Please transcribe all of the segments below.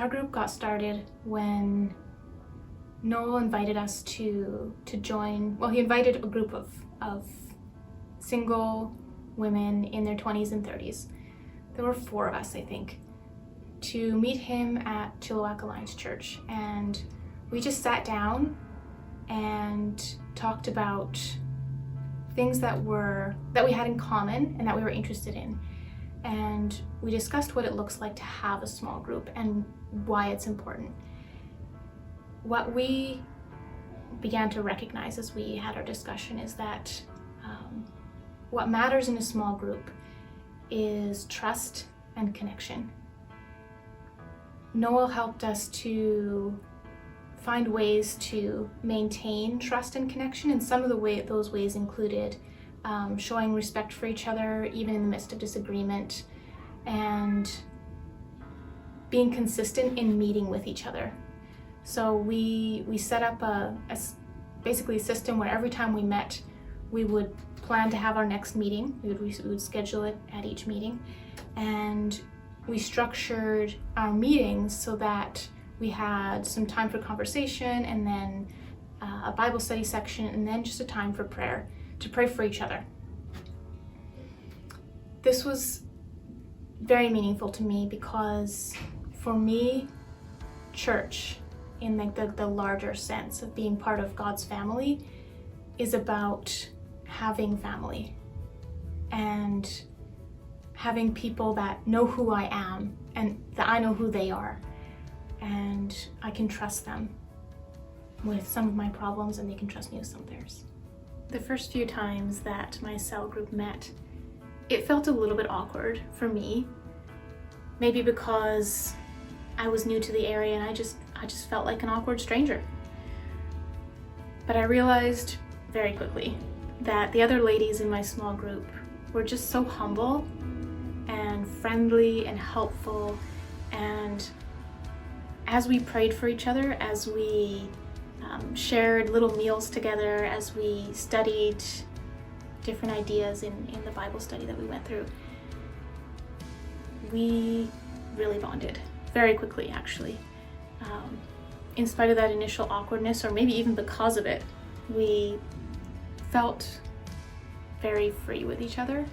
Our group got started when Noel invited us to join. Well, he invited a group of single women in their 20s and 30s. There were 4 of us, I think, to meet him at Chilliwack Alliance Church. And we just sat down and talked about things that we had in common and that we were interested in. And we discussed what it looks like to have a small group and why it's important. What we began to recognize as we had our discussion is that what matters in a small group is trust and connection. Noel helped us to find ways to maintain trust and connection, and some of those ways included showing respect for each other even in the midst of disagreement, and being consistent in meeting with each other. So we set up basically a system where every time we met, we would plan to have our next meeting. We would schedule it at each meeting, and we structured our meetings so that we had some time for conversation, and then a Bible study section, and then just a time for prayer, to pray for each other. This was very meaningful to me because for me, church, in the larger sense of being part of God's family, is about having family and having people that know who I am and that I know who they are, and I can trust them with some of my problems and they can trust me with some of theirs. The first few times that my cell group met, it felt a little bit awkward for me, maybe because I was new to the area and I just felt like an awkward stranger. But I realized very quickly that the other ladies in my small group were just so humble and friendly and helpful, and as we prayed for each other, as we shared little meals together, as we studied different ideas in the Bible study that we went through, we really bonded very quickly, actually. In spite of that initial awkwardness, or maybe even because of it, we felt very free with each other,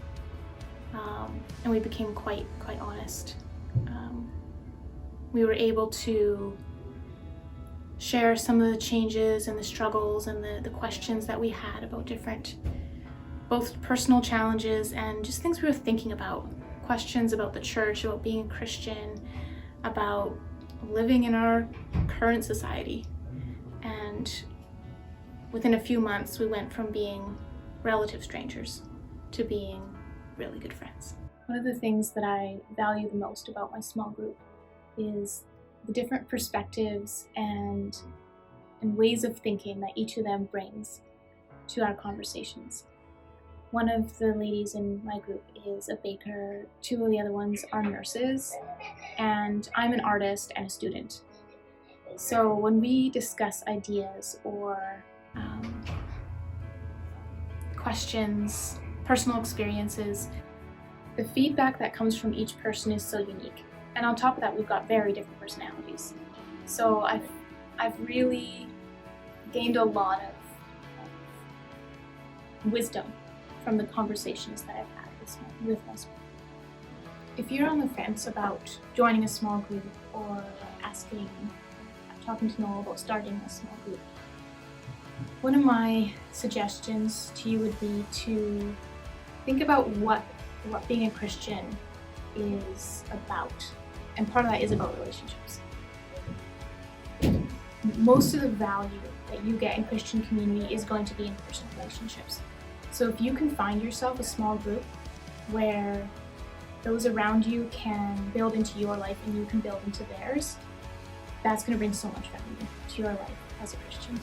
and we became quite honest. We were able to share some of the changes and the struggles and the questions that we had about different, both personal challenges and just things we were thinking about. Questions about the church, about being a Christian, about living in our current society. And within a few months, we went from being relative strangers to being really good friends. One of the things that I value the most about my small group is the different perspectives and ways of thinking that each of them brings to our conversations. One of the ladies in my group is a baker, 2 of the other ones are nurses, and I'm an artist and a student. So when we discuss ideas or questions, personal experiences, the feedback that comes from each person is so unique. And on top of that, we've got very different personalities. So I've really gained a lot of wisdom from the conversations that I've had with my small group. If you're on the fence about joining a small group or talking to Noel about starting a small group, one of my suggestions to you would be to think about what being a Christian is about. And part of that is about relationships. Most of the value that you get in Christian community is going to be in personal relationships. So if you can find yourself a small group where those around you can build into your life and you can build into theirs, that's going to bring so much value to your life as a Christian.